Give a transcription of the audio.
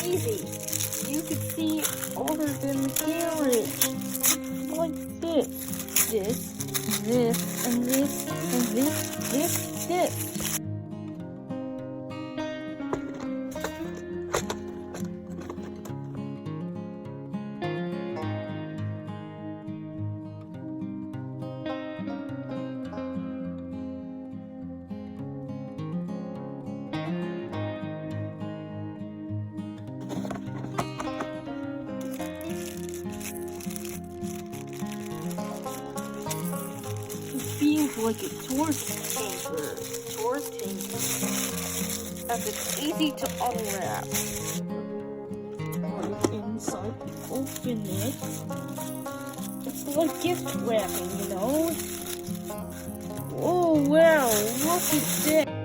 easy. You can see all of them carrots. Like this. This, and this, and this. Feels like a torch tanker. As it's easy to unwrap. Right inside, open it. It's like gift wrapping, you know? Oh wow, look at that!